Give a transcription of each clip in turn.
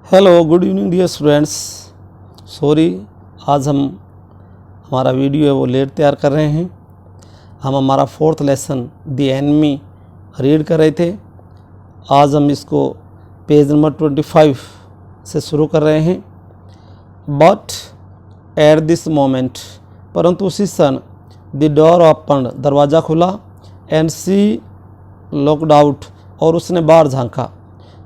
Hello good evening dear students. Sorry, आज हम हमारा वीडियो है वो लेट तैयार कर रहे हैं। हम हमारा fourth lesson the enemy read कर रहे थे। आज हम इसको पेज नंबर 25 से शुरू कर रहे हैं। बट एट दिस मोमेंट, परंतु उसी क्षण, द डोर ओपन, दरवाज़ा खुला, एंड सी लुक्ड आउट, और उसने बाहर झांका।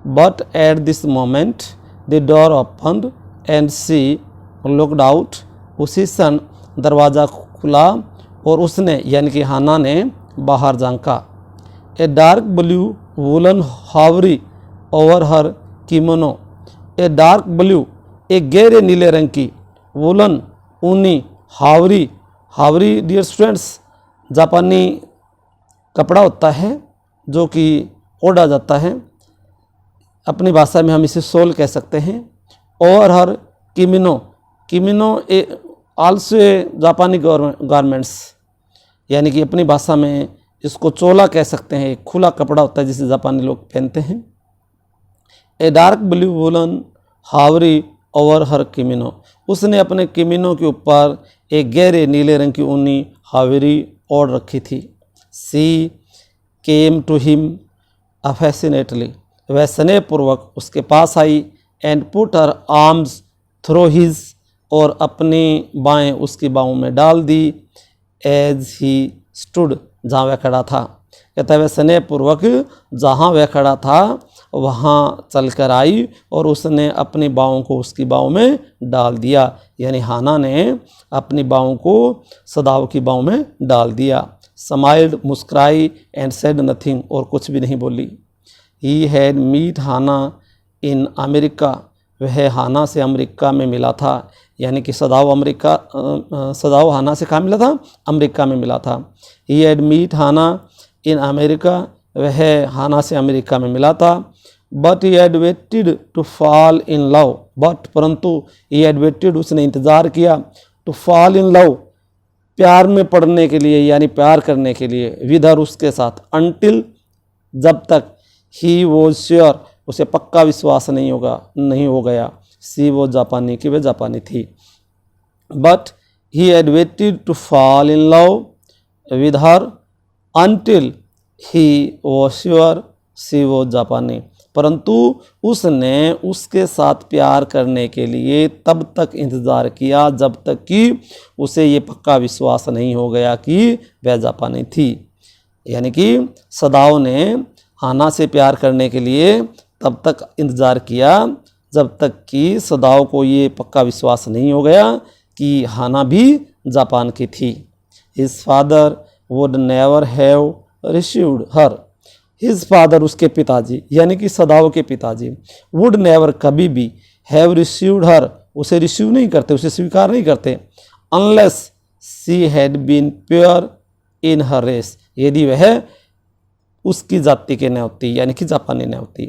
But at this moment the door open and she looked out, उसी क्षण दरवाज़ा खुला और उसने यानी कि हाना ने बाहर झांका। A dark blue woollen haori over her kimono, a dark blue, एक गहरे नीले रंग की, वुलन ऊनी, हावरी, हावरी डियर स्टूडेंट्स जापानी कपड़ा होता है जो कि ओढ़ा जाता है। अपनी भाषा में हम इसे शॉल कह सकते हैं। और हर किमिनो, किमिनो आल्सो जापानी गारमेंट्स, यानी कि अपनी भाषा में इसको चोला कह सकते हैं। एक खुला कपड़ा होता है जिसे जापानी लोग पहनते हैं। A dark blue woollen haori over her kimono, उसने अपने किमिनो के ऊपर एक गहरे नीले रंग की ऊनी हावरी ओढ़ रखी थी। सी केम टू हिम अफेसिनेटली, वह स्नेहपूर्वक उसके पास आई। And put her arms through his, और अपनी बाएं उसकी बाहों में डाल दी। एज ही स्टूड, जहाँ वह खड़ा था। कहता है वह स्नेहपूर्वक जहाँ वह खड़ा था वहाँ चलकर आई और उसने अपनी बाहों को उसकी बाहों में डाल दिया। यानी हाना ने अपनी बाहों को सदाव की बाहों में डाल दिया। स्माइल्ड, मुस्कुराई, एंड सेड नथिंग, और कुछ भी नहीं बोली। He had meet Hana in America, वह हाना से अमेरिका में मिला था। यानी कि सदाव हाना से कहाँ मिला था? अमेरिका में मिला था। He had meet Hana in America, वह हाना से अमेरिका में मिला था। But he had waited to fall in love, but परंतु ही हैड वेटेड, उसने इंतज़ार किया, टू फॉल इन लव, प्यार में पड़ने के लिए, यानी प्यार करने के लिए, विद हर, उसके साथ, अनटिल, जब तक, ही वो श्योर, उसे पक्का विश्वास नहीं हो गया, सी वो जापानी की वह जापानी थी। But he had waited to fall in love with her until he was sure, सी वो जापानी, परंतु उसने उसके साथ प्यार करने के लिए तब तक इंतज़ार किया जब तक कि उसे ये पक्का विश्वास नहीं हो गया कि वह जापानी थी। यानी कि सदाओ ने हाना से प्यार करने के लिए तब तक इंतज़ार किया जब तक कि सदाओ को ये पक्का विश्वास नहीं हो गया कि हाना भी जापान की थी। His father would never have received her, his father, उसके पिताजी, यानी कि सदाओ के पिताजी, वुड नेवर, कभी भी, हैव रिसीव्ड हर, उसे रिसीव नहीं करते, उसे स्वीकार नहीं करते, unless she had been pure in her race, यदि वह उसकी जाति के न होती, यानी कि जापानी न होती।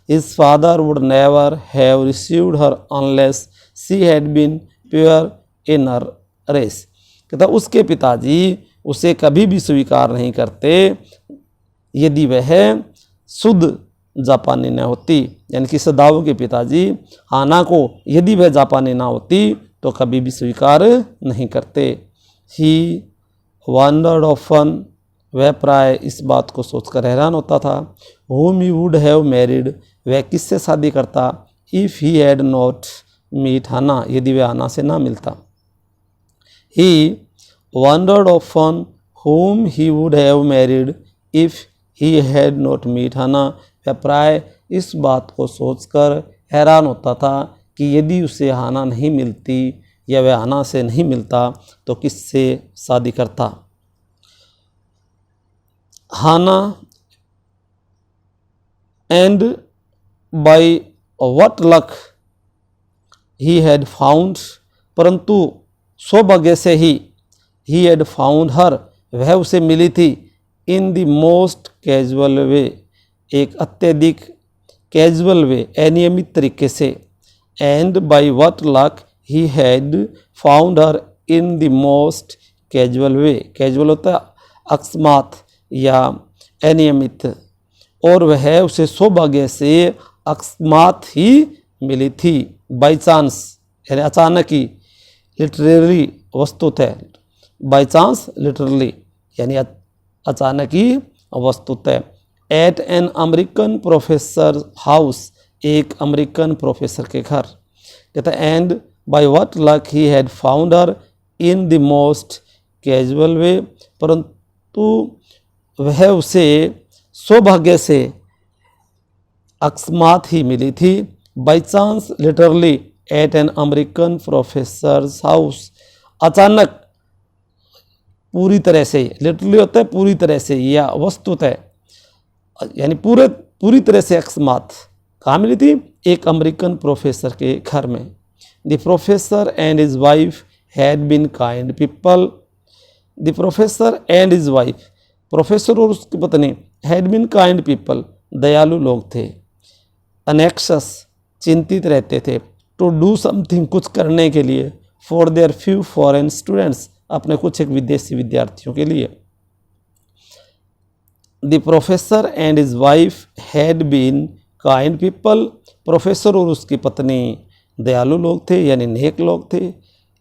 His father would never have received her unless she had been pure in her race, कहता उसके पिताजी उसे कभी भी स्वीकार नहीं करते यदि वह शुद्ध जापानी न होती। यानी कि सदाओ के पिताजी हाना को यदि वह जापानी ना होती तो कभी भी स्वीकार नहीं करते। ही वंडर्ड ऑफन, वह प्राय इस बात को सोचकर हैरान होता था। whom he would have married, वह किससे शादी करता, if he had not met हाना, यदि वह हाना से ना मिलता। he wondered often whom he would have married if he had not met हाना, वह प्राय इस बात को सोचकर हैरान होता था कि यदि उसे हाना नहीं मिलती या वह हाना से नहीं मिलता तो किससे शादी करता। Hana, and by what luck he had found, परंतु सौभाग्य से ही, ही हैड फाउंड हर, वह उसे मिली थी, इन द मोस्ट कैजुअल वे, एक अत्यधिक कैजुअल वे, अनियमित तरीके से। And by what luck he had found her in the most casual way, casual होता है अकस्मात या अनियमित, और वह उसे सौभाग्य से अकस्मात ही मिली थी, बाई चांस यानी अचानक ही, लिटरली वस्तुतः, बाई चांस लिटरली यानी अचानक ही वस्तुतः, at an American professor house, एक अमेरिकन प्रोफेसर के घर। कहता है and by what luck he had found her in the most casual way, परंतु वह उसे सौभाग्य से अकस्मात ही मिली थी, by chance literally at an American professor's house, अचानक पूरी तरह से, लिटरली होता है पूरी तरह से या वस्तुतः यानी पूरी तरह से अकस्मात, कहाँ मिली थी, एक अमेरिकन प्रोफेसर के घर में। The professor and his wife had been kind people, the professor and his wife, professor और उसकी पत्नी, हैड बीन काइंड पीपल, दयालु लोग थे, अनेक्शस चिंतित रहते थे, टू डू समथिंग कुछ करने के लिए, for their few foreign students अपने कुछ एक विदेशी विद्यार्थियों के लिए। The professor and his wife had been kind people, professor और उसकी पत्नी दयालु लोग थे यानी नेक लोग थे,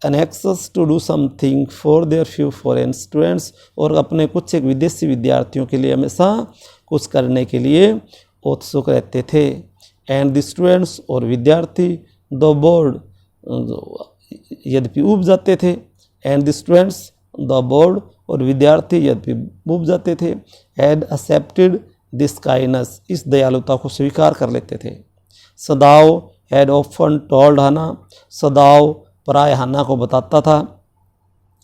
anxious to do something for their few foreign students, और अपने कुछ एक विदेशी विद्यार्थियों के लिए हमेशा कुछ करने के लिए उत्सुक रहते थे। एंड द स्टूडेंट्स और विद्यार्थी, द बोर्ड यद्यपि ऊब जाते थे, and the students the board और विद्यार्थी यद्यपि ऊब जाते थे, हैड एक्सेप्टेड दिस काइंडनेस इस दयालुता को स्वीकार कर लेते थे। सदाव हैड ऑफन टोल्ड हना, सदाव प्राय हन्ना को बताता था,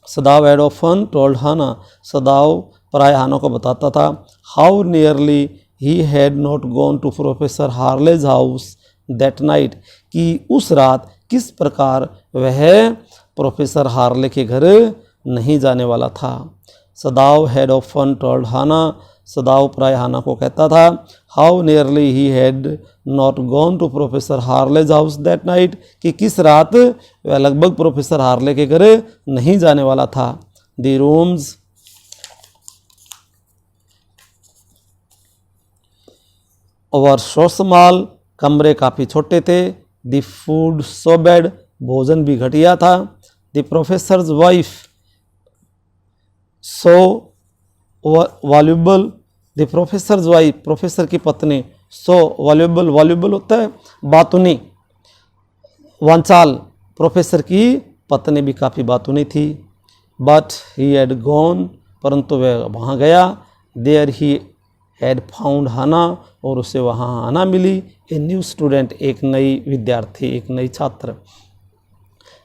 सदाव हैड ऑफन टोल्ड हना, सदाव प्राय हन्ना को बताता था, how nearly he had not gone to professor Harley's house that night, कि उस रात किस प्रकार वह प्रोफेसर हार्ले के घर नहीं जाने वाला था। Sadao had often told Hana, Sadao प्राय हाना को कहता था, how nearly he had not gone to professor Harley's house that night, कि किस रात वह लगभग प्रोफेसर हार्ले के घर नहीं जाने वाला था। The rooms were so small, कमरे काफ़ी छोटे थे, द फूड सो बैड, भोजन भी घटिया था, the professors wife so voluble, the professors wife professor की पत्नी, सो वॉल्यूबल, वॉल्यूबल होता है बातूनी, वांचाल, प्रोफेसर की पत्नी भी काफ़ी बातूनी थी। बट ही हैड गॉन, परंतु वह वहाँ गया, देयर ही हैड फाउंड हना, और उसे वहाँ हना मिली, ए न्यू स्टूडेंट एक नई विद्यार्थी, एक नई छात्र।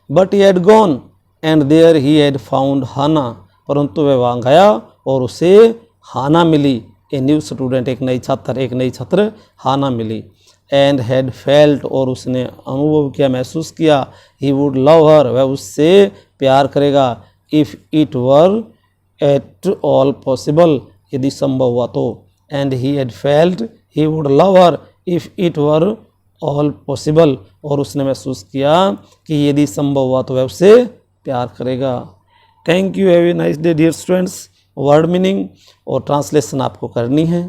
But he had gone and there he had found Hana, परंतु वह वहाँ गया और उसे हाना मिली, ए न्यू स्टूडेंट एक नई छात्र हाना मिली। एंड हैड फेल्ट, और उसने अनुभव किया, महसूस किया, ही वुड लव हर, वह उससे प्यार करेगा, if it were at all possible, यदि संभव हुआ तो। And he had felt he would love her if it were all possible, और उसने महसूस किया कि यदि संभव हुआ तो वह उससे प्यार करेगा। Thank you, have a nice day dear students. Word meaning और ट्रांसलेशन आपको करनी है।